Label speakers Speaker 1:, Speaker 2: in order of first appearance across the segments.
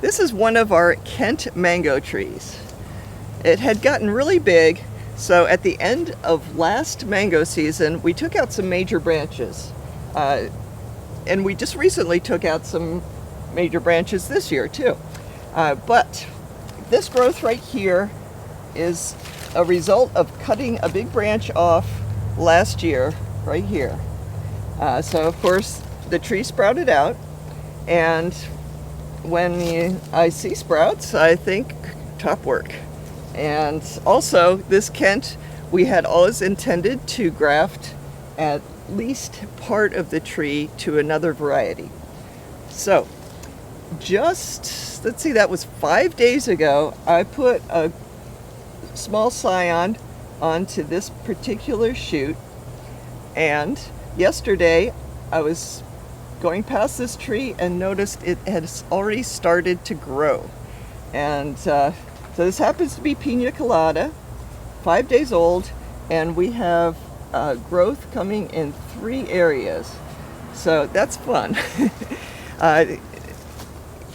Speaker 1: This is one of our Kent mango trees. It had gotten really big, so at the end of last mango season, we took out some major branches. And we just recently took out some major branches this year too. But this growth right here is a result of cutting a big branch off last year, right here. So of course, the tree sprouted out, and when I see sprouts, I think top work. And also, this Kent, we had always intended to graft at least part of the tree to another variety. So, let's see, that was 5 days ago, I put a small scion onto this particular shoot, and yesterday I was going past this tree and noticed it has already started to grow. And so this happens to be Pina Colada, 5 days old, and we have growth coming in 3 areas. So that's fun.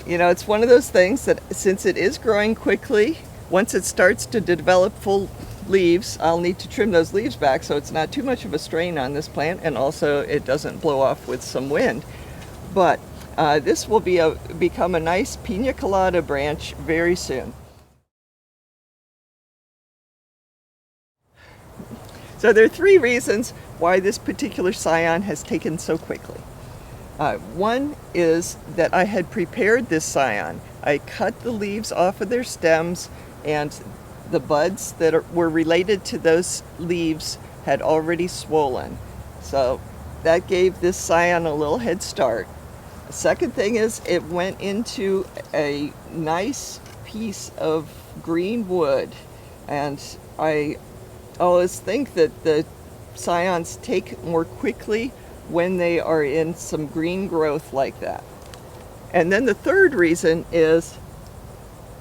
Speaker 1: It's one of those things that since it is growing quickly, once it starts to develop full leaves, I'll need to trim those leaves back so it's not too much of a strain on this plant, and also it doesn't blow off with some wind. But this will become a nice Pina Colada branch very soon. So there are 3 reasons why this particular scion has taken so quickly. One is that I had prepared this scion. I cut the leaves off of their stems, and the buds that were related to those leaves had already swollen. So that gave this scion a little head start. The second thing is it went into a nice piece of green wood, and I always think that the scions take more quickly when they are in some green growth like that. And then the third reason is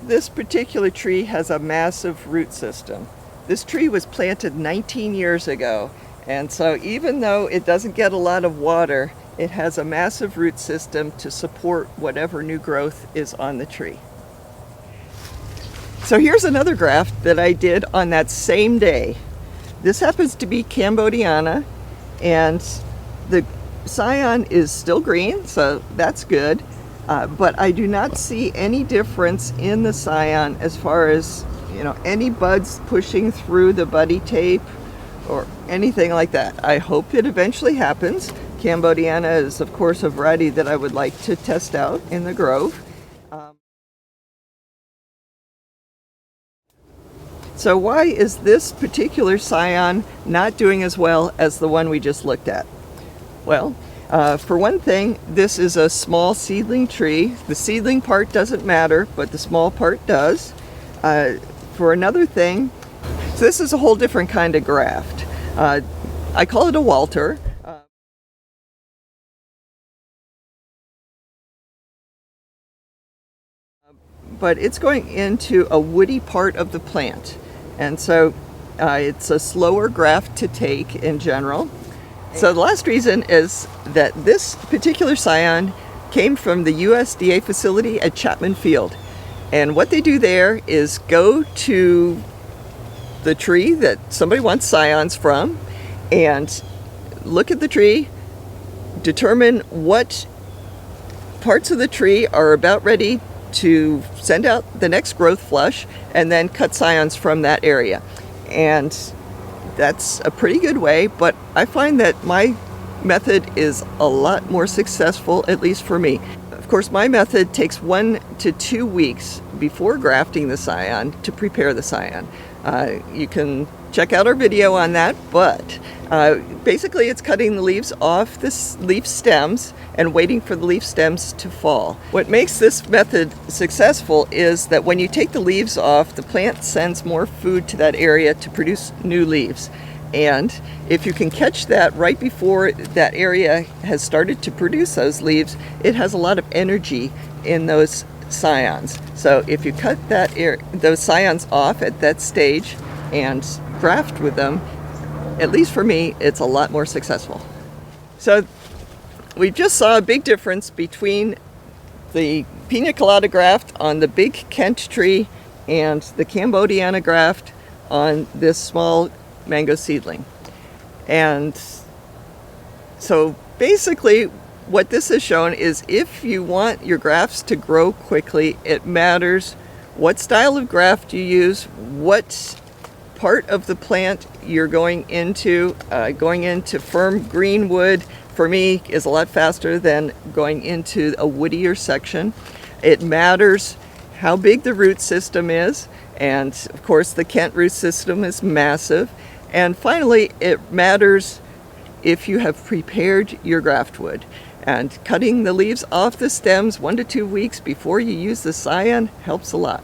Speaker 1: this particular tree has a massive root system. This tree was planted 19 years ago, and so even though it doesn't get a lot of water, it has a massive root system to support whatever new growth is on the tree. So here's another graft that I did on that same day. This happens to be Cambodiana, and the scion is still green, so that's good. But I do not see any difference in the scion as far as, any buds pushing through the buddy tape or anything like that. I hope it eventually happens. Cambodiana is, of course, a variety that I would like to test out in the grove. So why is this particular scion not doing as well as the one we just looked at? Well, for one thing, this is a small seedling tree. The seedling part doesn't matter, but the small part does. For another thing, so this is a whole different kind of graft. I call it a Walter. But it's going into a woody part of the plant. And so it's a slower graft to take in general. So the last reason is that this particular scion came from the USDA facility at Chapman Field. And what they do there is go to the tree that somebody wants scions from and look at the tree, determine what parts of the tree are about ready to send out the next growth flush, and then cut scions from that area. And that's a pretty good way, but I find that my method is a lot more successful, at least for me. Of course, my method takes 1 to 2 weeks before grafting the scion to prepare the scion. You can check out our video on that, but basically it's cutting the leaves off the leaf stems and waiting for the leaf stems to fall. What makes this method successful is that when you take the leaves off, the plant sends more food to that area to produce new leaves. And if you can catch that right before that area has started to produce those leaves, it has a lot of energy in those scions. So if you cut those scions off at that stage and graft with them, at least for me, it's a lot more successful. So we just saw a big difference between the Pina Colada graft on the big Kent tree and the Cambodiana graft on this small mango seedling. And so basically what this has shown is if you want your grafts to grow quickly, it matters what style of graft you use, what part of the plant you're going into. Going into firm green wood for me is a lot faster than going into a woodier section. It matters how big the root system is, and of course the Kent root system is massive. And finally, it matters if you have prepared your graft wood. And cutting the leaves off the stems 1 to 2 weeks before you use the scion helps a lot.